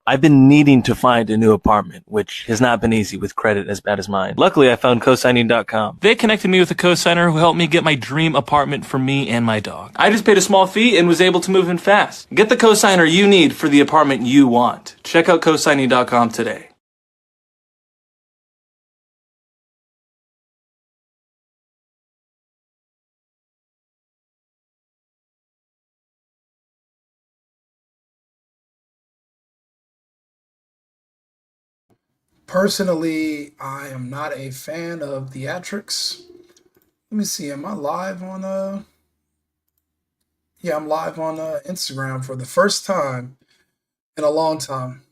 I've been needing to find a new apartment, which has not been easy with credit as bad as mine. Luckily, I found cosigning.com. They connected me with a cosigner who helped me get my dream apartment for me and my dog. I just paid a small fee and was able to move in fast. Get the cosigner you need for the apartment you want. Check out cosigning.com today. Personally, I am not a fan of theatrics. Let me see. Am I live on Yeah, I'm live on Instagram for the first time in a long time.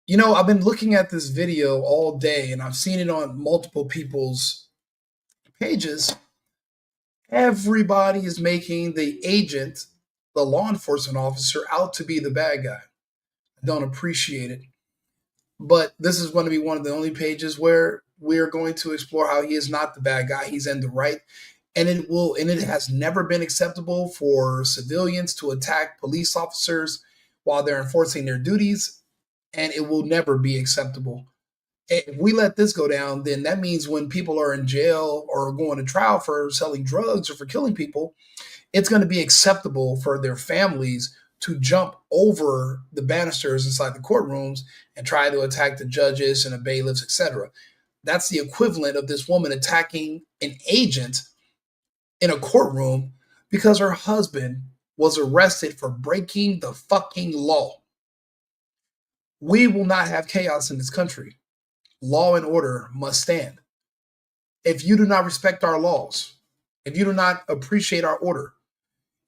You know, I've been looking at this video all day and I've seen it on multiple people's pages. Everybody is making the agent, the law enforcement officer, out to be the bad guy. I don't appreciate it. But this is going to be one of the only pages where we're going to explore how he is not the bad guy. He's in the right. And it has never been acceptable for civilians to attack police officers while they're enforcing their duties. And it will never be acceptable. If we let this go down, then that means when people are in jail or going to trial for selling drugs or for killing people, it's going to be acceptable for their families to jump over the banisters inside the courtrooms and try to attack the judges and the bailiffs, etc. That's the equivalent of this woman attacking an agent in a courtroom because her husband was arrested for breaking the fucking law. We will not have chaos in this country. Law and order must stand. If you do not respect our laws, if you do not appreciate our order,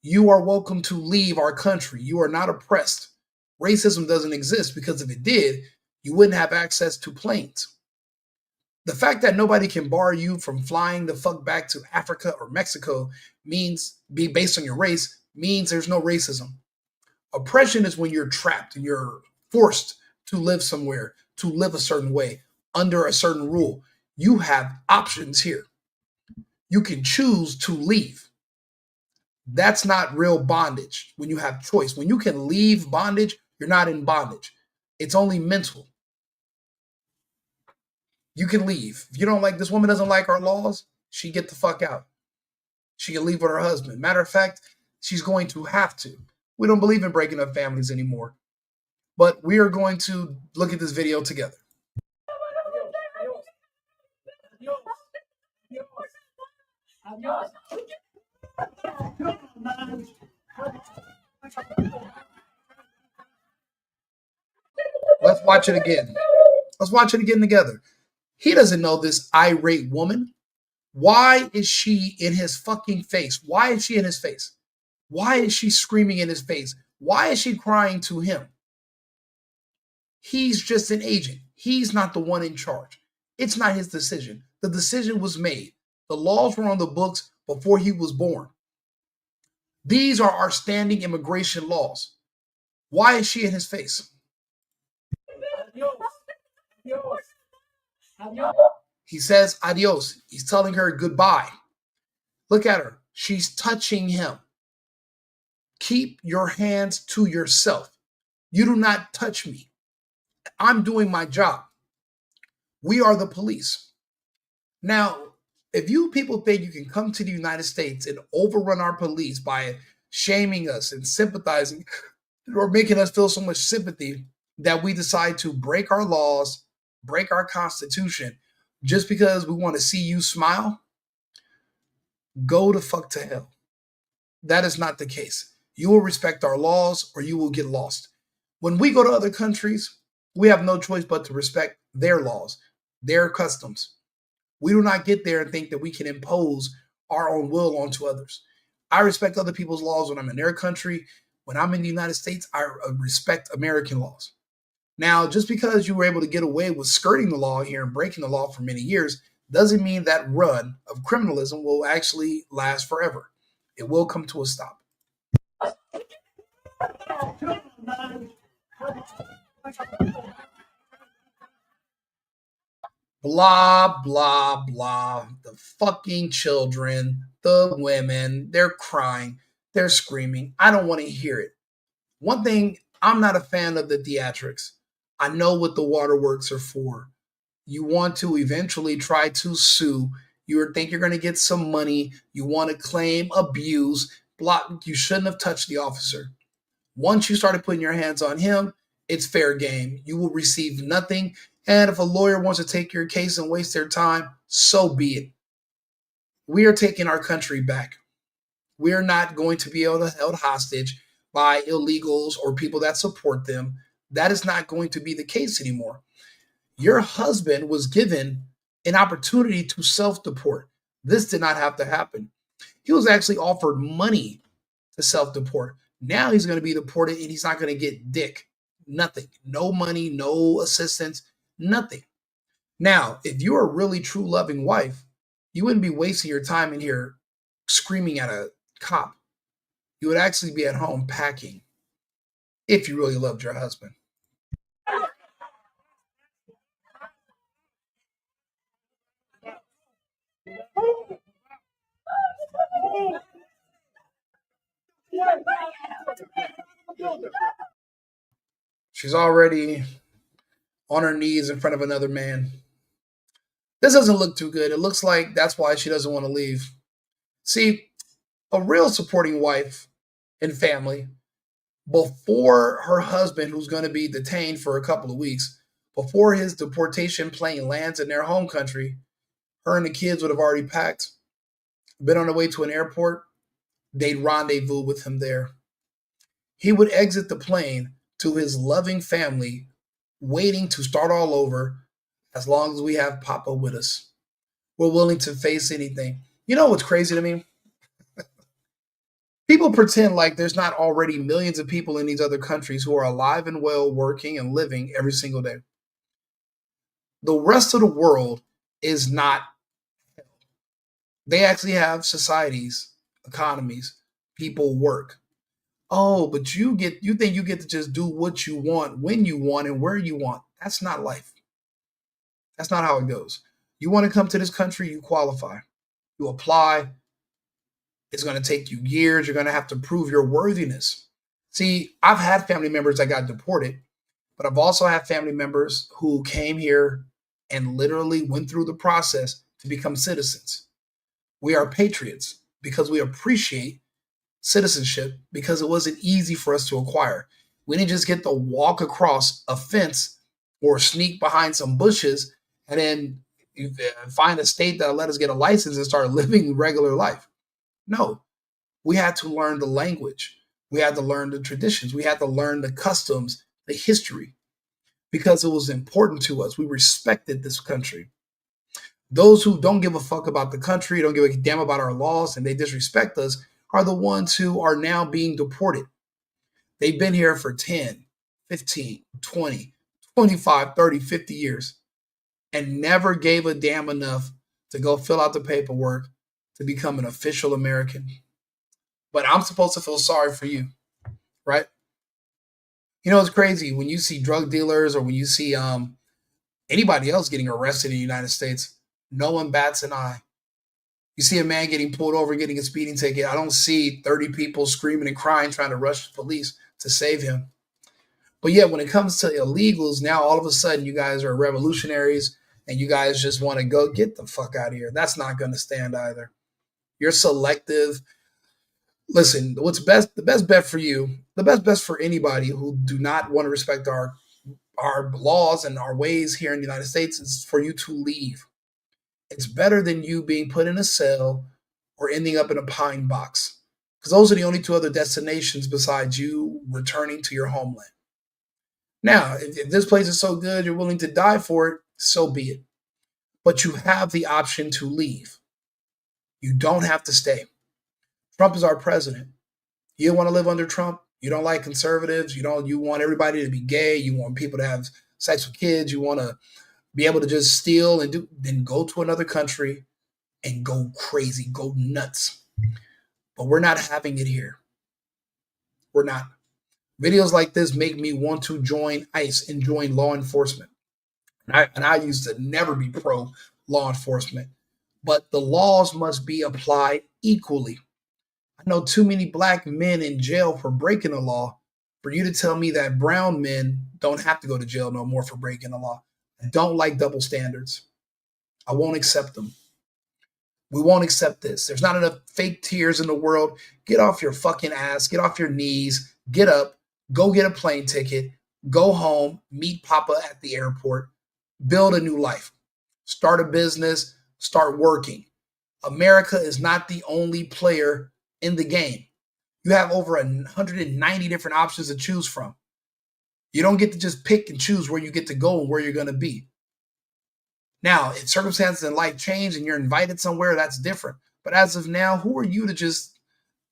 you are welcome to leave our country. You are not oppressed. Racism doesn't exist because if it did, you wouldn't have access to planes. The fact that nobody can bar you from flying the fuck back to Africa or Mexico means, be based on your race, means there's no racism. Oppression is when you're trapped and you're forced to live somewhere, to live a certain way, under a certain rule. You have options here. You can choose to leave. That's not real bondage when you have choice. When you can leave bondage, you're not in bondage. It's only mental. You can leave. If you don't like this woman doesn't like our laws, she get the fuck out. She can leave with her husband. Matter of fact, she's going to have to. We don't believe in breaking up families anymore. But we are going to look at this video together. Let's watch it again. Let's watch it again together. He doesn't know this irate woman. Why is she in his fucking face? Why is she in his face? Why is she screaming in his face? Why is she crying to him? He's just an agent. He's not the one in charge. It's not his decision. The decision was made. The laws were on the books before he was born. These are our standing immigration laws. Why is she in his face? He says adios. He's telling her goodbye. Look at her. She's touching him. Keep your hands to yourself. You do not touch me. I'm doing my job. We are the police. Now, if you people think you can come to the United States and overrun our police by shaming us and sympathizing or making us feel so much sympathy that we decide to break our laws, break our constitution, just because we want to see you smile, go the fuck to hell. That is not the case. You will respect our laws or you will get lost. When we go to other countries, we have no choice but to respect their laws, their customs. We do not get there and think that we can impose our own will onto others. I respect other people's laws when I'm in their country. When I'm in the United States, I respect American laws. Now, just because you were able to get away with skirting the law here and breaking the law for many years doesn't mean that run of criminalism will actually last forever. It will come to a stop. Blah, blah, blah. The fucking children, the women, they're crying, they're screaming. I don't want to hear it. One thing I'm not a fan of the theatrics. I know what the waterworks are for. You want to eventually try to sue. You think you're going to get some money. You want to claim abuse. Block. You shouldn't have touched the officer. Once you started putting your hands on him, it's fair game. You will receive nothing. And if a lawyer wants to take your case and waste their time, so be it. We are taking our country back. We're not going to be held hostage by illegals or people that support them. That is not going to be the case anymore. Your husband was given an opportunity to self deport. This did not have to happen. He was actually offered money to self deport. Now he's going to be deported and he's not going to get dick. Nothing. No money, no assistance, nothing. Now, if you're a really true loving wife, you wouldn't be wasting your time in here screaming at a cop. You would actually be at home packing if you really loved your husband. She's already on her knees in front of another man. This doesn't look too good. It looks like that's why she doesn't want to leave. See, a real supporting wife and family before her husband, who's going to be detained for a couple of weeks, before his deportation plane lands in their home country, her and the kids would have already packed, been on the way to an airport. They'd rendezvous with him there. He would exit the plane to his loving family, waiting to start all over as long as we have Papa with us. We're willing to face anything. You know what's crazy to me? People pretend like there's not already millions of people in these other countries who are alive and well, working and living every single day. The rest of the world is not. They actually have societies, economies, people work. Oh, but you think you get to just do what you want, when you want, and where you want. That's not life. That's not how it goes. You want to come to this country, you qualify. You apply. It's going to take you years. You're going to have to prove your worthiness. See, I've had family members that got deported, but I've also had family members who came here and literally went through the process to become citizens. We are patriots because we appreciate citizenship because it wasn't easy for us to acquire. We didn't just get to walk across a fence or sneak behind some bushes and then find a state that let us get a license and start living regular life. No, we had to learn the language. We had to learn the traditions. We had to learn the customs, the history, because it was important to us. We respected this country. Those who don't give a fuck about the country, don't give a damn about our laws, and they disrespect us are the ones who are now being deported. They've been here for 10, 15, 20, 25, 30, 50 years and never gave a damn enough to go fill out the paperwork to become an official American. But I'm supposed to feel sorry for you, right? You know, it's crazy when you see drug dealers or when you see anybody else getting arrested in the United States, no one bats an eye. You see a man getting pulled over, getting a speeding ticket. I don't see 30 people screaming and crying, trying to rush the police to save him. But yet, when it comes to illegals, now all of a sudden you guys are revolutionaries and you guys just want to go get the fuck out of here. That's not going to stand either. You're selective. Listen, what's best, the best bet for you, the best bet for anybody who do not want to respect our laws and our ways here in the United States is for you to leave. It's better than you being put in a cell or ending up in a pine box. Because those are the only two other destinations besides you returning to your homeland. Now, if this place is so good, you're willing to die for it, so be it. But you have the option to leave. You don't have to stay. Trump is our president. You don't want to live under Trump. You don't like conservatives. You want everybody to be gay. You want people to have sex with kids. You want to be able to just steal and then go to another country and go crazy, go nuts. But we're not having it here. We're not. Videos like this make me want to join ICE and join law enforcement. And I used to never be pro law enforcement, but the laws must be applied equally. I know too many black men in jail for breaking the law, For you to tell me that brown men don't have to go to jail no more for breaking the law. I don't like double standards. I won't accept them. We won't accept this. There's not enough fake tears in the world. Get off your fucking ass. Get off your knees. Get up. Go get a plane ticket. Go home. Meet Papa at the airport. Build a new life. Start a business. Start working. America is not the only player in the game. You have over 190 different options to choose from. You don't get to just pick and choose where you get to go and where you're going to be. Now, if circumstances in life change and you're invited somewhere, that's different. But as of now, who are you to just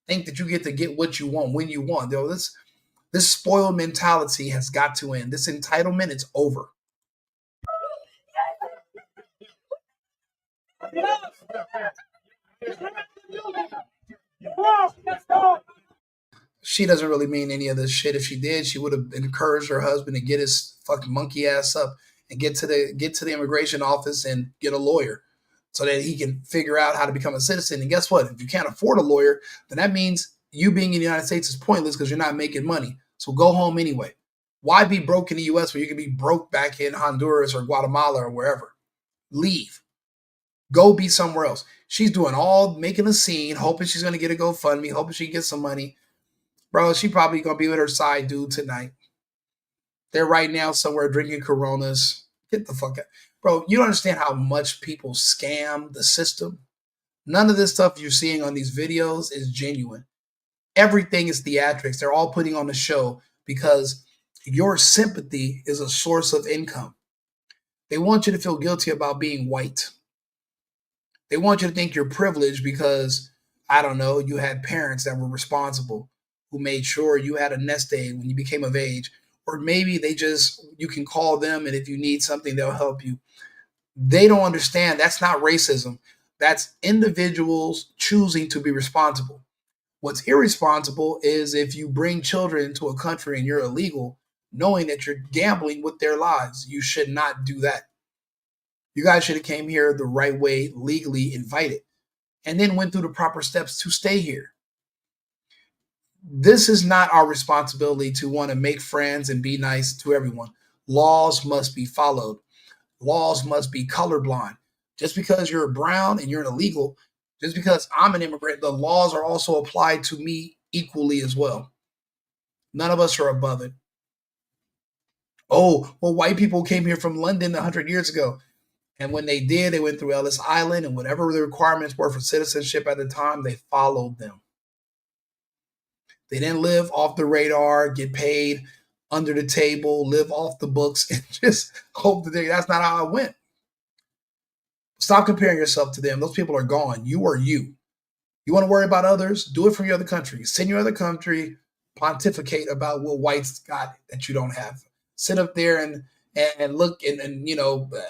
think that you get to get what you want when you want? Yo, this spoiled mentality has got to end. This entitlement is over. She doesn't really mean any of this shit. If she did, she would have encouraged her husband to get his fucking monkey ass up and get to the immigration office and get a lawyer so that he can figure out how to become a citizen. And guess what? If you can't afford a lawyer, then that means you being in the United States is pointless because you're not making money. So go home anyway. Why be broke in the US where you can be broke back in Honduras or Guatemala or wherever? Leave. Go be somewhere else. She's doing all making a scene, hoping she's going to get a GoFundMe, hoping she can get some money. Bro, she probably going to be with her side dude tonight. They're right now somewhere drinking Coronas. Get the fuck out. Bro, you don't understand how much people scam the system. None of this stuff you're seeing on these videos is genuine. Everything is theatrics. They're all putting on the show because your sympathy is a source of income. They want you to feel guilty about being white. They want you to think you're privileged because, I don't know, you had parents that were responsible, who made sure you had a nest egg when you became of age. Or maybe you can call them, and if you need something, they'll help you. They don't understand. That's not racism. That's individuals choosing to be responsible. What's irresponsible is if you bring children into a country and you're illegal, knowing that you're gambling with their lives. You should not do that. You guys should have came here the right way, legally invited, and then went through the proper steps to stay here. This is not our responsibility to want to make friends and be nice to everyone. Laws must be followed. Laws must be colorblind. Just because you're brown and you're an illegal, just because I'm an immigrant, the laws are also applied to me equally as well. None of us are above it. Oh, well, white people came here from London 100 years ago. And when they did, they went through Ellis Island, and whatever the requirements were for citizenship at the time, they followed them. They didn't live off the radar, get paid under the table, live off the books, and just hope that's not how it went. Stop comparing yourself to them. Those people are gone. You are you. You want to worry about others? Do it from your other country. Send your other country, pontificate about what whites got that you don't have. Sit up there and look and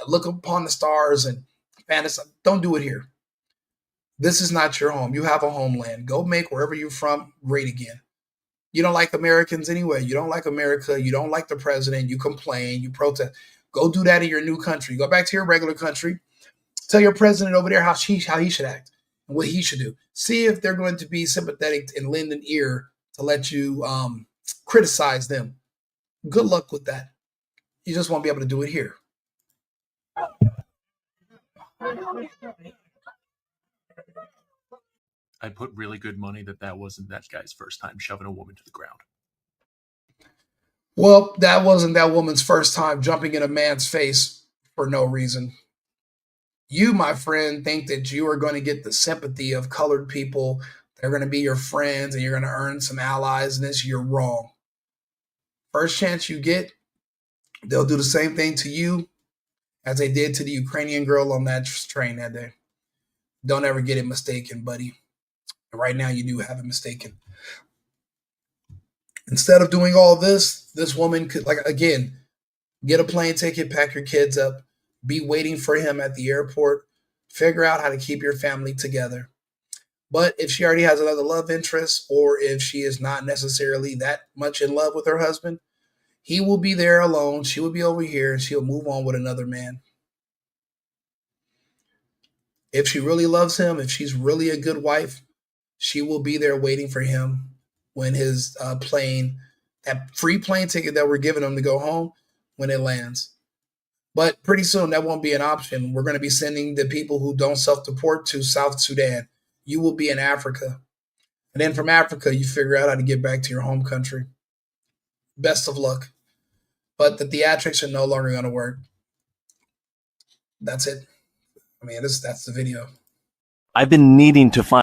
look upon the stars and fantasize. Don't do it here. This is not your home. You have a homeland. Go make wherever you're from great again. You don't like Americans anyway. You don't like America. You don't like the president. You complain. You protest. Go do that in your new country. Go back to your regular country. Tell your president over there how he should act and what he should do. See if they're going to be sympathetic and lend an ear to let you criticize them. Good luck with that. You just won't be able to do it here. I put really good money that wasn't that guy's first time shoving a woman to the ground. Well, that wasn't that woman's first time jumping in a man's face for no reason. You, my friend, think that you are going to get the sympathy of colored people. They're going to be your friends and you're going to earn some allies in this. You're wrong. First chance you get, they'll do the same thing to you as they did to the Ukrainian girl on that train that day. Don't ever get it mistaken, buddy. Right now, you do have it mistaken. Instead of doing all this woman could, again, get a plane ticket, pack your kids up, be waiting for him at the airport, figure out how to keep your family together. But if she already has another love interest, or if she is not necessarily that much in love with her husband, he will be there alone. She will be over here, and she'll move on with another man. If she really loves him, if she's really a good wife, she will be there waiting for him when his plane that free plane ticket that we're giving them to go home when it lands. But pretty soon that won't be an option. We're going to be sending the people who don't self-deport to South Sudan. You will be in Africa. And then from Africa, you figure out how to get back to your home country. Best of luck. But the theatrics are no longer going to work. That's it. I mean, that's the video. I've been needing to find